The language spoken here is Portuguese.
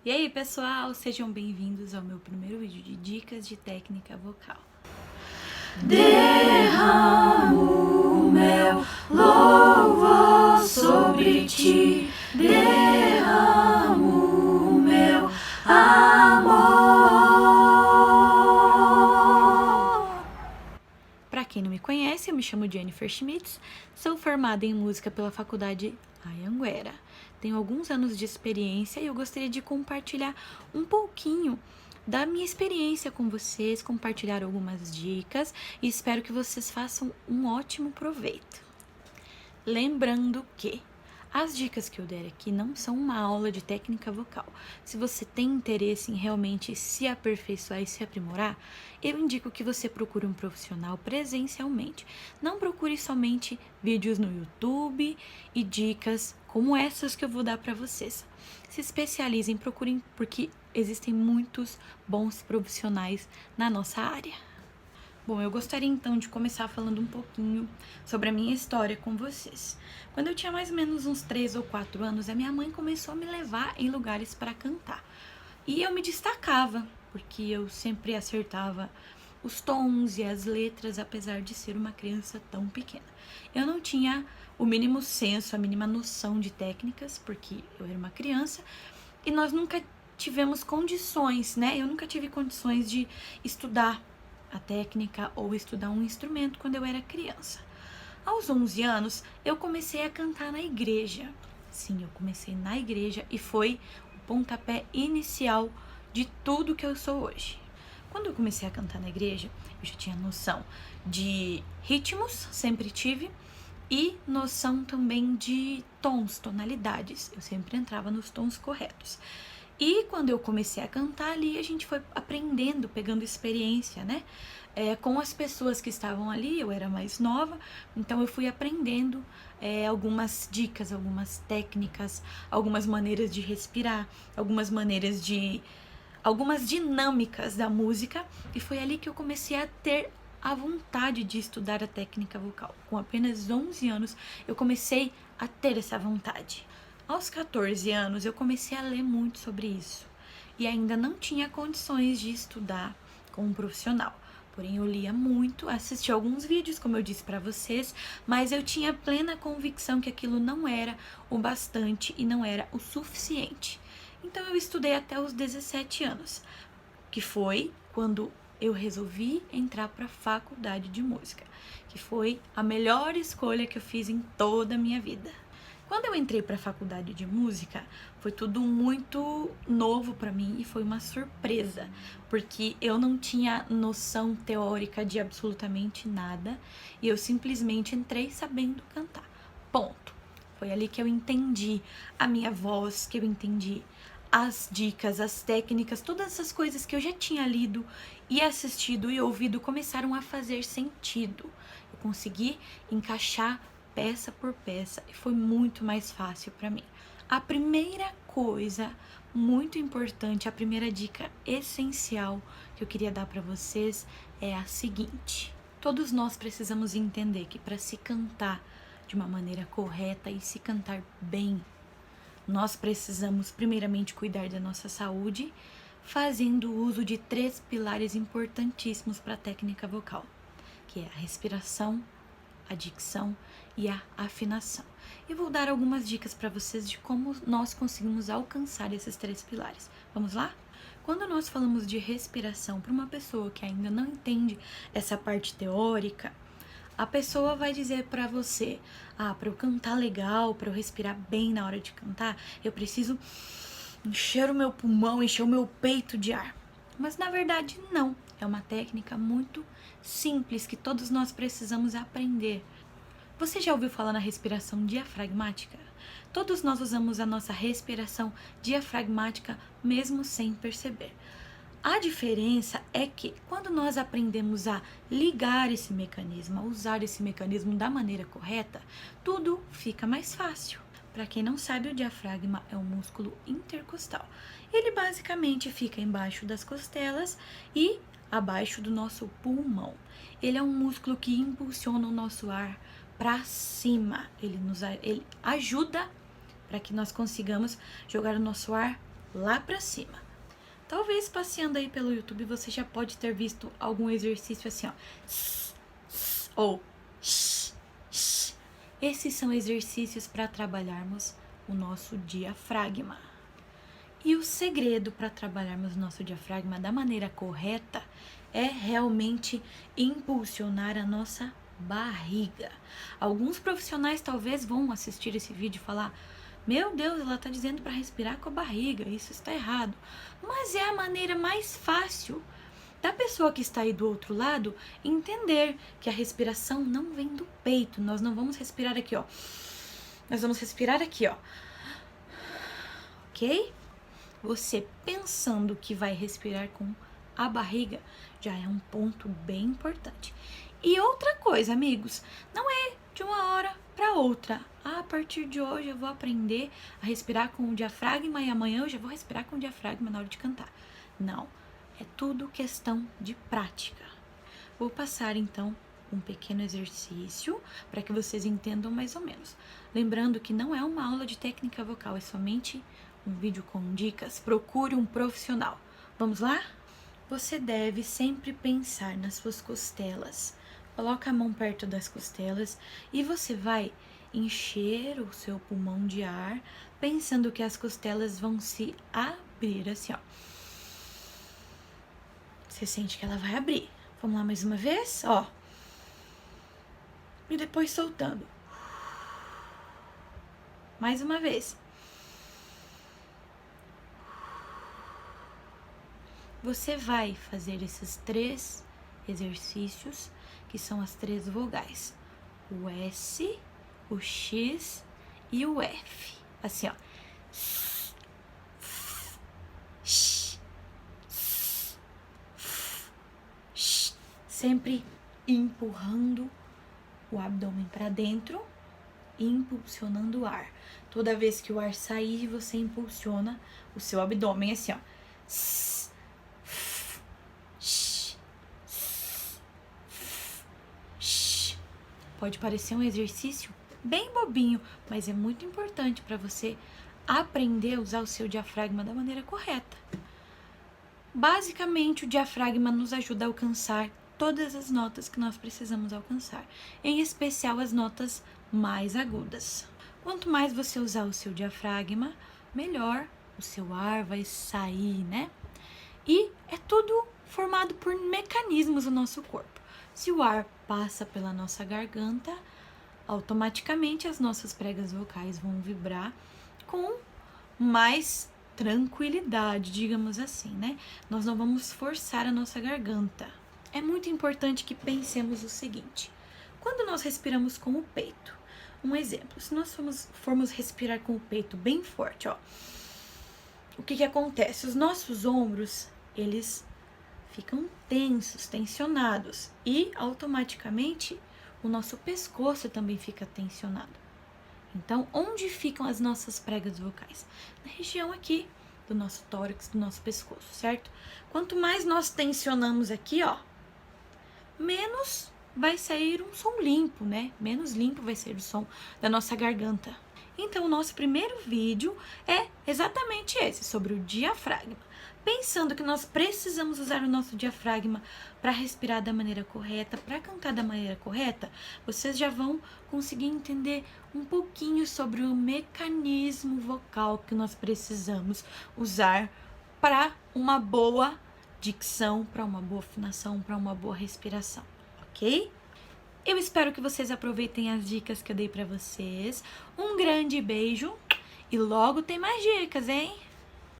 E aí, pessoal, sejam bem-vindos ao meu primeiro vídeo de dicas de técnica vocal. Derramo meu louvor sobre ti, derramo meu amor. Para quem não me conhece, eu me chamo Jennifer Schmitz, sou formada em música pela Faculdade Anhanguera. Tenho alguns anos de experiência e eu gostaria de compartilhar um pouquinho da minha experiência com vocês, compartilhar algumas dicas e espero que vocês façam um ótimo proveito. Lembrando que as dicas que eu der aqui não são uma aula de técnica vocal. Se você tem interesse em realmente se aperfeiçoar e se aprimorar, eu indico que você procure um profissional presencialmente. Não procure somente vídeos no YouTube e dicas como essas que eu vou dar para vocês. Se especializem, procurem, porque existem muitos bons profissionais na nossa área. Bom, eu gostaria então de começar falando um pouquinho sobre a minha história com vocês. Quando eu tinha mais ou menos uns 3 ou 4 anos, a minha mãe começou a me levar em lugares para cantar. E eu me destacava, porque eu sempre acertava os tons e as letras, apesar de ser uma criança tão pequena. Eu não tinha o mínimo senso, a mínima noção de técnicas, porque eu era uma criança e nós nunca tivemos condições, né? Eu nunca tive condições de estudar a técnica ou estudar um instrumento quando eu era criança. Aos 11 anos, eu comecei a cantar na igreja. Sim, eu comecei na igreja e foi o pontapé inicial de tudo que eu sou hoje. Quando eu comecei a cantar na igreja, eu já tinha noção de ritmos, sempre tive, e noção também de tons, tonalidades. Eu sempre entrava nos tons corretos. E quando eu comecei a cantar ali, a gente foi aprendendo, pegando experiência, né? Com as pessoas que estavam ali, eu era mais nova, então eu fui aprendendo algumas dicas, algumas técnicas, algumas maneiras de respirar, algumas dinâmicas da música, e foi ali que eu comecei a ter a vontade de estudar a técnica vocal. Com apenas 11 anos, eu comecei a ter essa vontade. Aos 14 anos, eu comecei a ler muito sobre isso e ainda não tinha condições de estudar com um profissional. Porém, eu lia muito, assistia alguns vídeos, como eu disse para vocês, mas eu tinha plena convicção que aquilo não era o bastante e não era o suficiente. Então, eu estudei até os 17 anos, que foi quando eu resolvi entrar para a faculdade de música, que foi a melhor escolha que eu fiz em toda a minha vida. Quando eu entrei para a faculdade de música, foi tudo muito novo para mim e foi uma surpresa, porque eu não tinha noção teórica de absolutamente nada e eu simplesmente entrei sabendo cantar. Ponto. Foi ali que eu entendi a minha voz, que eu entendi as dicas, as técnicas, todas essas coisas que eu já tinha lido e assistido e ouvido começaram a fazer sentido. Eu consegui encaixar peça por peça e foi muito mais fácil para mim. A primeira coisa muito importante, a primeira dica essencial que eu queria dar para vocês é a seguinte: todos nós precisamos entender que para se cantar de uma maneira correta e se cantar bem, nós precisamos primeiramente cuidar da nossa saúde, fazendo uso de 3 pilares importantíssimos para a técnica vocal, que é a respiração, a dicção e a afinação. E vou dar algumas dicas para vocês de como nós conseguimos alcançar esses 3 pilares. Vamos lá? Quando nós falamos de respiração para uma pessoa que ainda não entende essa parte teórica, a pessoa vai dizer para você: para eu cantar legal, para eu respirar bem na hora de cantar, eu preciso encher o meu pulmão, encher o meu peito de ar. Mas na verdade não, é uma técnica muito simples que todos nós precisamos aprender. Você já ouviu falar na respiração diafragmática? Todos nós usamos a nossa respiração diafragmática mesmo sem perceber. A diferença é que quando nós aprendemos a ligar esse mecanismo, a usar esse mecanismo da maneira correta, tudo fica mais fácil. Para quem não sabe, o diafragma é um músculo intercostal. Ele basicamente fica embaixo das costelas e abaixo do nosso pulmão. Ele é um músculo que impulsiona o nosso ar para cima. Ele ajuda para que nós consigamos jogar o nosso ar lá pra cima. Talvez passeando aí pelo YouTube você já pode ter visto algum exercício assim, ó. Ou esses são exercícios para trabalharmos o nosso diafragma. E o segredo para trabalharmos o nosso diafragma da maneira correta é realmente impulsionar a nossa barriga. Alguns profissionais talvez vão assistir esse vídeo e falar: meu Deus, ela está dizendo para respirar com a barriga, isso está errado. Mas é a maneira mais fácil da pessoa que está aí do outro lado entender que a respiração não vem do peito. Nós não vamos respirar aqui, ó. Nós vamos respirar aqui, ó. Ok? Você pensando que vai respirar com a barriga já é um ponto bem importante. E outra coisa, amigos, não é de uma hora para outra. A partir de hoje eu vou aprender a respirar com o diafragma e amanhã eu já vou respirar com o diafragma na hora de cantar. Não, é tudo questão de prática. Vou passar então um pequeno exercício para que vocês entendam mais ou menos. Lembrando que não é uma aula de técnica vocal, é somente um vídeo com dicas. Procure um profissional. Vamos lá? Você deve sempre pensar nas suas costelas. Coloca a mão perto das costelas e você vai encher o seu pulmão de ar, pensando que as costelas vão se abrir assim, ó. Você sente que ela vai abrir. Vamos lá mais uma vez, ó. E depois soltando. Mais uma vez. Você vai fazer esses 3 exercícios, que são as 3 vogais. O S, o X e o F. Assim, ó. Sempre empurrando o abdômen para dentro e impulsionando o ar. Toda vez que o ar sair, você impulsiona o seu abdômen assim, ó. Pode parecer um exercício bem bobinho, mas é muito importante para você aprender a usar o seu diafragma da maneira correta. Basicamente, o diafragma nos ajuda a alcançar todas as notas que nós precisamos alcançar, em especial as notas mais agudas. Quanto mais você usar o seu diafragma, melhor o seu ar vai sair, né? E é tudo formado por mecanismos do nosso corpo. Se o ar passa pela nossa garganta, automaticamente as nossas pregas vocais vão vibrar com mais tranquilidade, digamos assim, né? Nós não vamos forçar a nossa garganta. É muito importante que pensemos o seguinte: quando nós respiramos com o peito, um exemplo, se nós formos respirar com o peito bem forte, ó, o que acontece? Os nossos ombros, eles ficam tensos, tensionados, e automaticamente o nosso pescoço também fica tensionado. Então, onde ficam as nossas pregas vocais? Na região aqui do nosso tórax, do nosso pescoço, certo? Quanto mais nós tensionamos aqui, ó, menos vai sair um som limpo, né? Menos limpo vai ser o som da nossa garganta. Então, o nosso primeiro vídeo é exatamente esse, sobre o diafragma. Pensando que nós precisamos usar o nosso diafragma para respirar da maneira correta, para cantar da maneira correta, vocês já vão conseguir entender um pouquinho sobre o mecanismo vocal que nós precisamos usar para uma boa dicção, para uma boa afinação, para uma boa respiração, ok? Eu espero que vocês aproveitem as dicas que eu dei para vocês. Um grande beijo e logo tem mais dicas, hein?